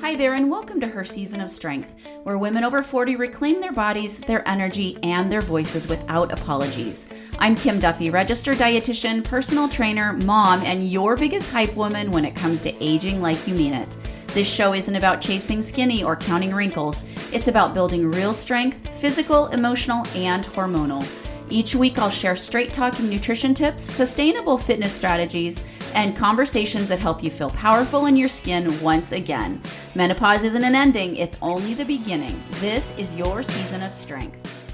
Hi there, and welcome to Her Season of Strength, where women over 40 reclaim their bodies, their energy, and their voices without apologies. I'm Kim Duffy, registered dietitian, personal trainer, mom, and your biggest hype woman when it comes to aging like you mean it. This show isn't about chasing skinny or counting wrinkles. It's about building real strength, physical, emotional, and hormonal. Each week, I'll share straight-talking nutrition tips, sustainable fitness strategies, and conversations that help you feel powerful in your skin once again. Menopause isn't an ending, it's only the beginning. This is your season of strength.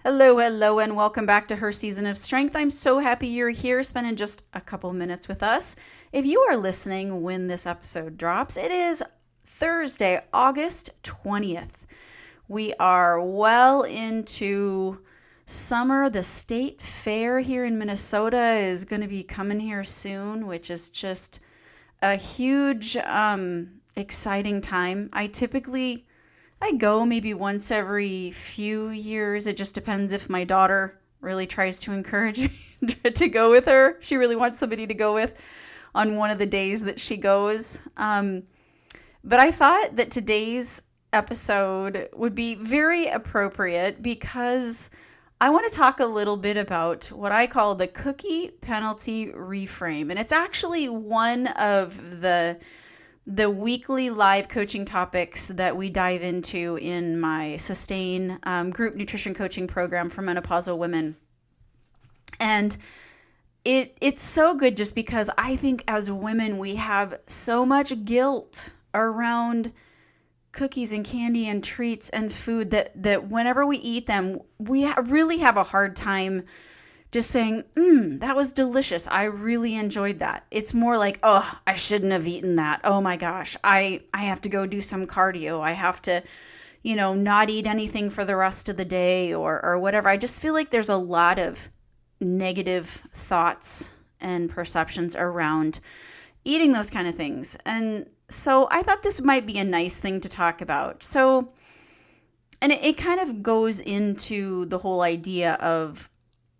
Hello, and welcome back to Her Season of Strength. I'm so happy you're here, spending just a couple minutes with us. If you are listening when this episode drops, it is Thursday, August 20th. We are well into summer. The state fair here in Minnesota is going to be coming here soon, which is just a huge, exciting time. I go maybe once every few years. It just depends if my daughter really tries to encourage me to go with her. She really wants somebody to go with on one of the days that she goes. But I thought that today's episode would be very appropriate because I want to talk a little bit about what I call the Cookie Penalty Reframe. And it's actually one of the weekly live coaching topics that we dive into in my Sustain group nutrition coaching program for menopausal women. And it's so good just because I think as women, we have so much guilt around cookies and candy and treats and food that whenever we eat them, we really have a hard time just saying, that was delicious. I really enjoyed that. It's more like, oh, I shouldn't have eaten that. Oh my gosh, I have to go do some cardio. I have to, not eat anything for the rest of the day or whatever. I just feel like there's a lot of negative thoughts and perceptions around eating those kind of things. And so I thought this might be a nice thing to talk about. So, and it kind of goes into the whole idea of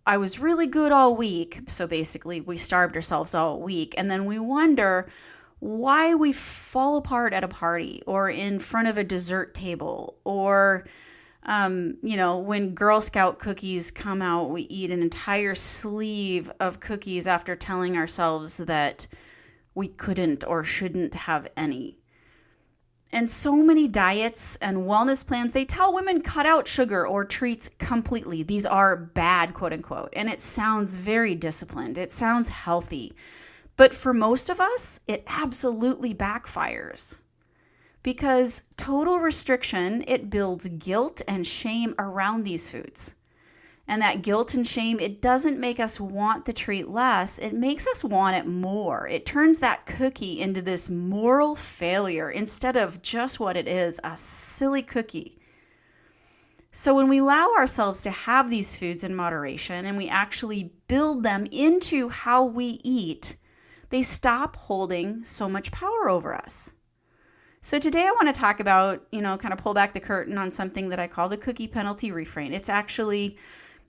I was really good all week. So basically we starved ourselves all week. And then we wonder why we fall apart at a party or in front of a dessert table or, when Girl Scout cookies come out, we eat an entire sleeve of cookies after telling ourselves that we couldn't or shouldn't have any. And so many diets and wellness plans, they tell women cut out sugar or treats completely. These are bad, quote unquote. And it sounds very disciplined. It sounds healthy. But for most of us, it absolutely backfires. Because total restriction, it builds guilt and shame around these foods. And that guilt and shame, it doesn't make us want the treat less. It makes us want it more. It turns that cookie into this moral failure instead of just what it is, a silly cookie. So when we allow ourselves to have these foods in moderation and we actually build them into how we eat, they stop holding so much power over us. So today I want to talk about, kind of pull back the curtain on something that I call the Cookie Penalty Reframe. It's actually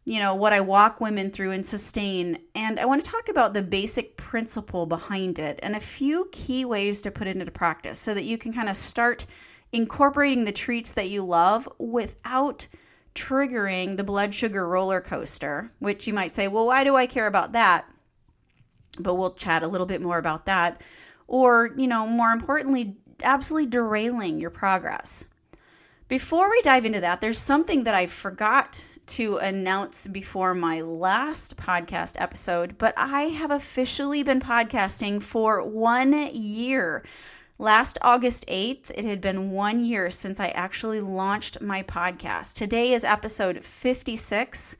what I walk women through and Sustain. And I want to talk about the basic principle behind it and a few key ways to put it into practice so that you can kind of start incorporating the treats that you love without triggering the blood sugar roller coaster, which you might say, well, why do I care about that? But we'll chat a little bit more about that. Or, more importantly, absolutely derailing your progress. Before we dive into that, there's something that I forgot to announce before my last podcast episode, but I have officially been podcasting for 1 year. Last August 8th, it had been 1 year since I actually launched my podcast. Today is episode 56.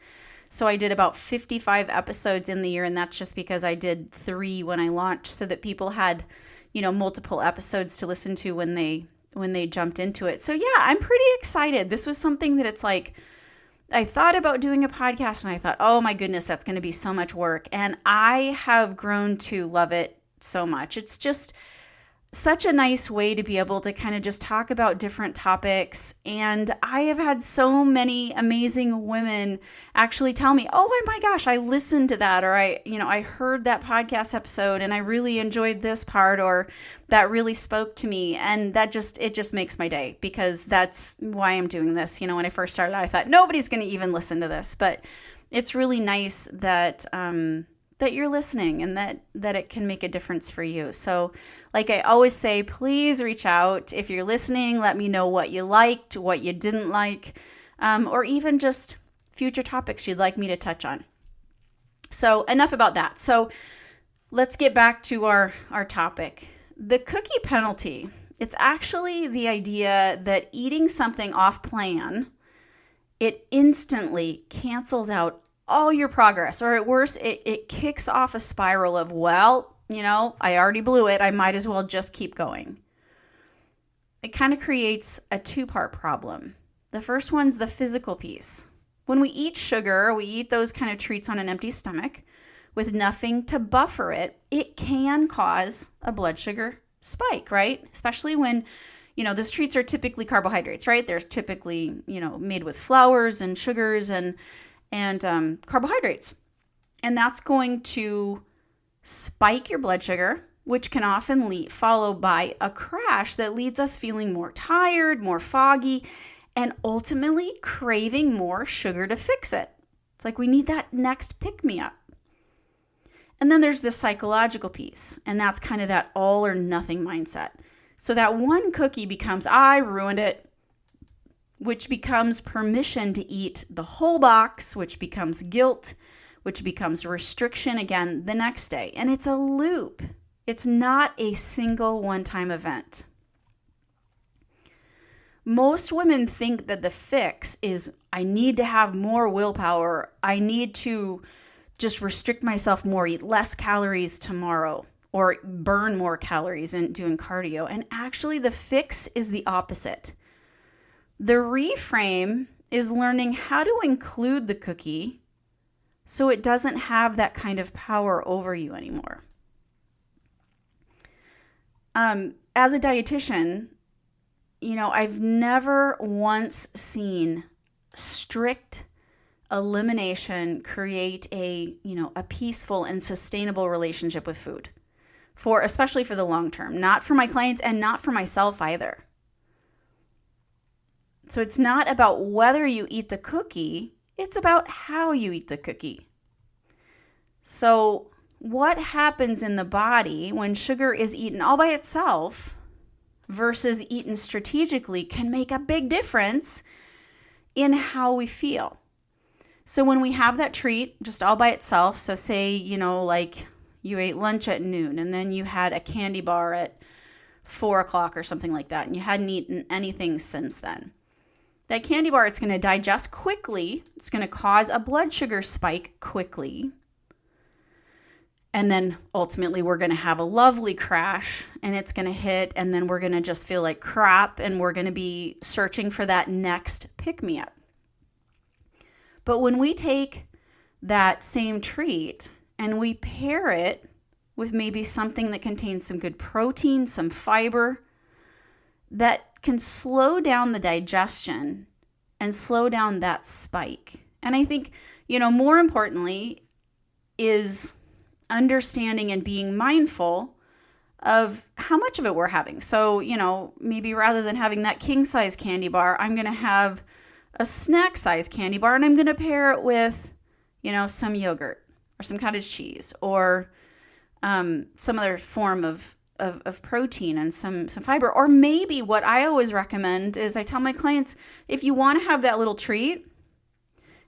So I did about 55 episodes in the year, and that's just because I did 3 when I launched so that people had, multiple episodes to listen to when they jumped into it. So yeah, I'm pretty excited. This was something that it's like, I thought about doing a podcast and I thought, oh my goodness, that's going to be so much work. And I have grown to love it so much. It's just, such a nice way to be able to kind of just talk about different topics. And I have had so many amazing women actually tell me, oh my gosh, I listened to that, or I heard that podcast episode and I really enjoyed this part, or that really spoke to me. And it just makes my day, because that's why I'm doing this. When I first started, I thought nobody's going to even listen to this, but it's really nice that you're listening and that it can make a difference for you. So like I always say, please reach out. If you're listening, let me know what you liked, what you didn't like, or even just future topics you'd like me to touch on. So enough about that. So let's get back to our topic. The cookie penalty. It's actually the idea that eating something off plan, it instantly cancels out all your progress, or at worst, it kicks off a spiral of, I already blew it. I might as well just keep going. It kind of creates a two-part problem. The first one's the physical piece. When we eat sugar, we eat those kind of treats on an empty stomach with nothing to buffer it, it can cause a blood sugar spike, right? Especially when, those treats are typically carbohydrates, right? They're typically, made with flours and sugars and carbohydrates. And that's going to spike your blood sugar, which can often follow by a crash that leads us feeling more tired, more foggy, and ultimately craving more sugar to fix it. It's like we need that next pick-me-up. And then there's this psychological piece, and that's kind of that all or nothing mindset. So that one cookie becomes, I ruined it, which becomes permission to eat the whole box, which becomes guilt, which becomes restriction again the next day. And it's a loop. It's not a single one-time event. Most women think that the fix is, I need to have more willpower. I need to just restrict myself more, eat less calories tomorrow, or burn more calories in doing cardio. And actually, the fix is the opposite. The reframe is learning how to include the cookie so it doesn't have that kind of power over you anymore. As a dietitian, I've never once seen strict elimination create a peaceful and sustainable relationship with food, especially for the long term, not for my clients and not for myself either. So it's not about whether you eat the cookie, it's about how you eat the cookie. So what happens in the body when sugar is eaten all by itself versus eaten strategically can make a big difference in how we feel. So when we have that treat just all by itself, so say, like you ate lunch at noon and then you had a candy bar at 4 o'clock or something like that, and you hadn't eaten anything since then. That candy bar, it's going to digest quickly. It's going to cause a blood sugar spike quickly. And then ultimately we're going to have a lovely crash and it's going to hit, and then we're going to just feel like crap and we're going to be searching for that next pick-me-up. But when we take that same treat and we pair it with maybe something that contains some good protein, some fiber, that can slow down the digestion and slow down that spike. And I think, more importantly is understanding and being mindful of how much of it we're having. So, maybe rather than having that king size candy bar, I'm going to have a snack size candy bar and I'm going to pair it with, some yogurt or some cottage cheese or some other form of protein and some fiber. Or maybe what I always recommend is I tell my clients, if you want to have that little treat,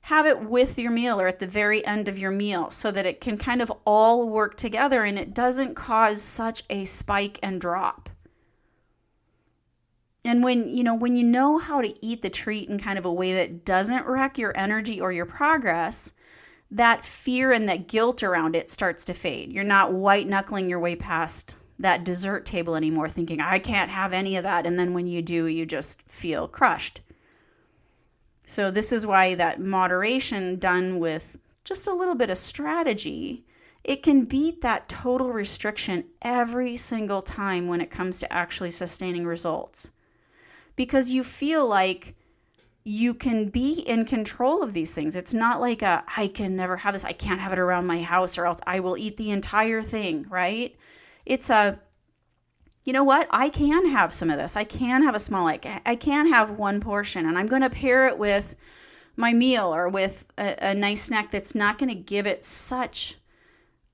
have it with your meal or at the very end of your meal so that it can kind of all work together and it doesn't cause such a spike and drop. And when you know how to eat the treat in kind of a way that doesn't wreck your energy or your progress, that fear and that guilt around it starts to fade. You're not white knuckling your way past that dessert table anymore thinking, I can't have any of that. And then when you do, you just feel crushed. So this is why that moderation done with just a little bit of strategy it can beat that total restriction every single time when it comes to actually sustaining results. Because you feel like you can be in control of these things. It's not like I can never have this, I can't have it around my house or else I will eat the entire thing, right? It's you know what? I can have some of this. I can have a small, I can have one portion, and I'm going to pair it with my meal or with a nice snack that's not going to give it such,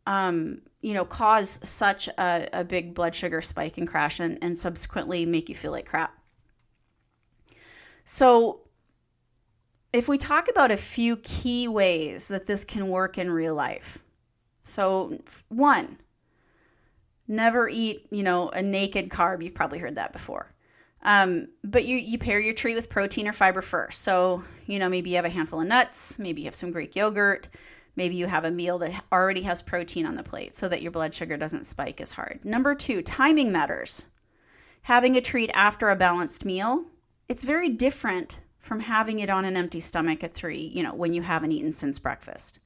cause such a big blood sugar spike and crash and subsequently make you feel like crap. So if we talk about a few key ways that this can work in real life. So 1, never eat, a naked carb. You've probably heard that before. But you pair your treat with protein or fiber first. So, maybe you have a handful of nuts, maybe you have some Greek yogurt, maybe you have a meal that already has protein on the plate so that your blood sugar doesn't spike as hard. Number 2, timing matters. Having a treat after a balanced meal, it's very different from having it on an empty stomach at 3, when you haven't eaten since breakfast.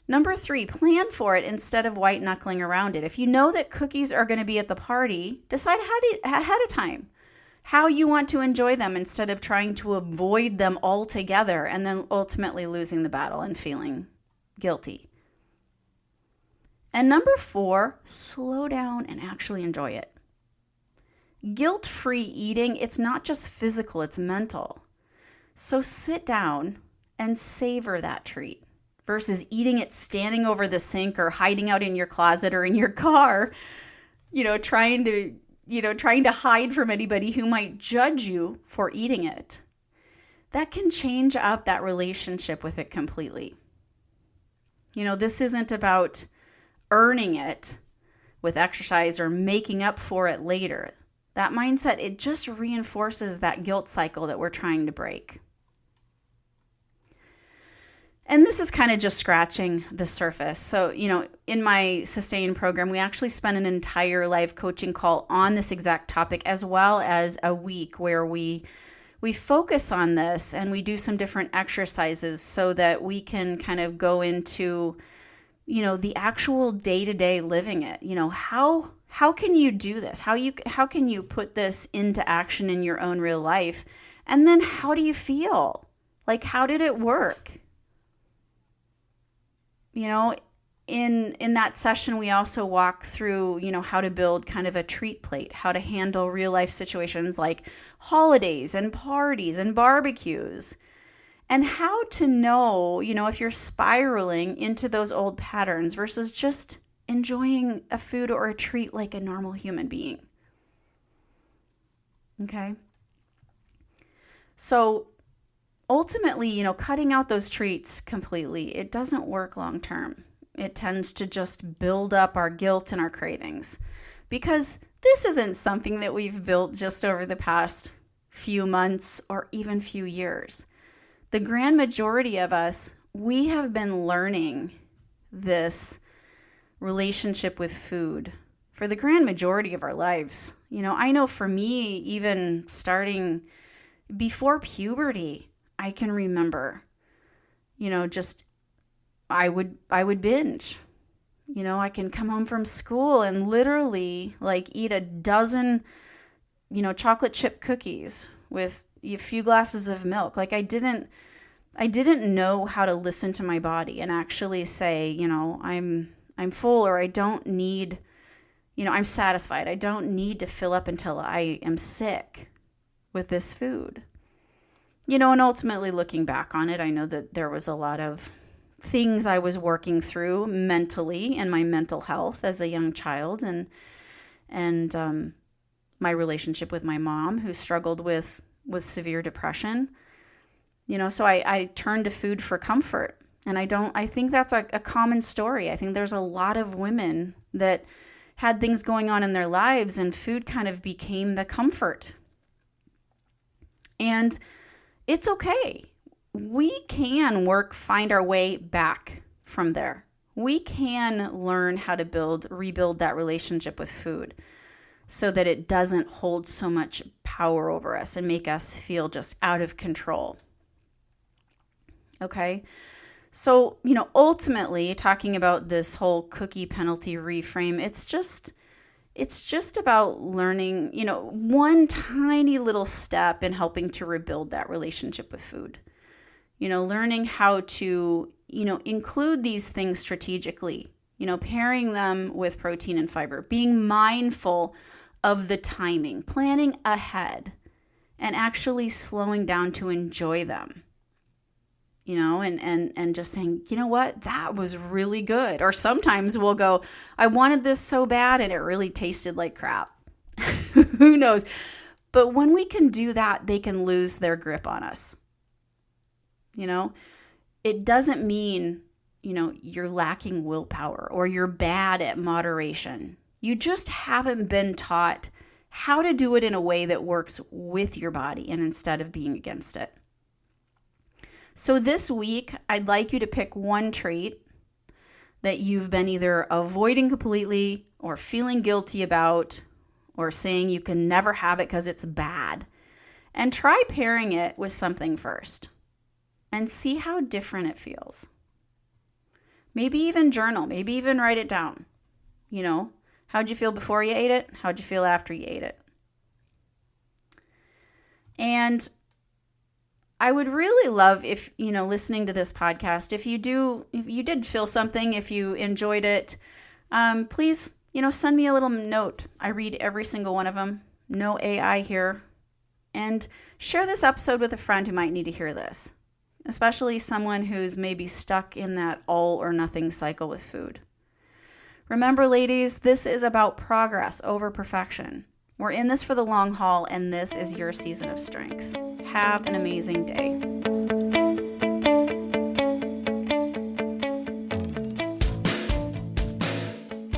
Number 3, plan for it instead of white knuckling around it. If you know that cookies are going to be at the party, decide ahead of time how you want to enjoy them instead of trying to avoid them altogether and then ultimately losing the battle and feeling guilty. And number 4, slow down and actually enjoy it. Guilt-free eating, it's not just physical, it's mental. So sit down and savor that treat versus eating it standing over the sink or hiding out in your closet or in your car, trying to hide from anybody who might judge you for eating it. That can change up that relationship with it completely. This isn't about earning it with exercise or making up for it later. That mindset, it just reinforces that guilt cycle that we're trying to break. And this is kind of just scratching the surface. So, in my Sustain program, we actually spent an entire live coaching call on this exact topic, as well as a week where we focus on this and we do some different exercises so that we can kind of go into, the actual day-to-day living it. How can you do this? How can you put this into action in your own real life? And then how do you feel? Like, how did it work? In that session, we also walk through, how to build kind of a treat plate, how to handle real life situations like holidays and parties and barbecues, and how to know, if you're spiraling into those old patterns versus just enjoying a food or a treat like a normal human being. Okay? So ultimately, cutting out those treats completely, it doesn't work long term. It tends to just build up our guilt and our cravings, because this isn't something that we've built just over the past few months or even few years. The grand majority of us, we have been learning this relationship with food for the grand majority of our lives. I know for me, even starting before puberty, I can remember, I would binge. I can come home from school and literally eat a dozen, chocolate chip cookies with a few glasses of milk. I didn't know how to listen to my body and actually say, I'm full, or I don't need, I'm satisfied. I don't need to fill up until I am sick with this food. And ultimately looking back on it, I know that there was a lot of things I was working through mentally and my mental health as a young child, and my relationship with my mom, who struggled with severe depression. So I turned to food for comfort. And I think that's a common story. I think there's a lot of women that had things going on in their lives and food kind of became the comfort. And it's okay. We can find our way back from there. We can learn how to rebuild that relationship with food so that it doesn't hold so much power over us and make us feel just out of control. Okay? So, ultimately talking about this whole cookie penalty reframe, it's just about learning, one tiny little step in helping to rebuild that relationship with food. Learning how to, include these things strategically, pairing them with protein and fiber, being mindful of the timing, planning ahead, and actually slowing down to enjoy them. And just saying, you know what, that was really good. Or sometimes we'll go, I wanted this so bad and it really tasted like crap. Who knows? But when we can do that, they can lose their grip on us. It doesn't mean, you're lacking willpower or you're bad at moderation. You just haven't been taught how to do it in a way that works with your body and instead of being against it. So this week, I'd like you to pick one trait that you've been either avoiding completely or feeling guilty about or saying you can never have it because it's bad. And try pairing it with something first and see how different it feels. Maybe even journal, maybe even write it down. How'd you feel before you ate it? How'd you feel after you ate it? And I would really love if, listening to this podcast, if you did feel something, if you enjoyed it, please, send me a little note. I read every single one of them. No AI here. And share this episode with a friend who might need to hear this, especially someone who's maybe stuck in that all or nothing cycle with food. Remember, ladies, this is about progress over perfection. We're in this for the long haul, and this is your season of strength. Have an amazing day.